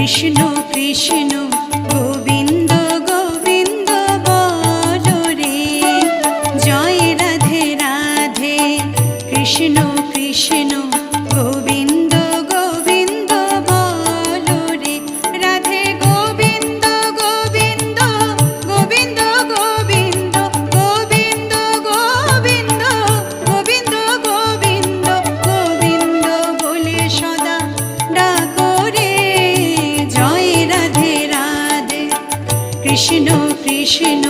কৃষ্ণ কৃষ্ণ গোবিন্দ গোবিন্দ বলো রে, জয় রাধে রাধে। কৃষ্ণ কৃষ্ণ গোবিন্দ গোবিন্দ বলো রে, রাধে গোবিন্দ গোবিন্দ গোবিন্দ গোবিন্দ গোবিন্দ গোবিন্দ গোবিন্দ গোবিন্দ গোবিন্দ বলে সদা ডাকো রে, জয় রাধে রাধে। কৃষ্ণ কৃষ্ণ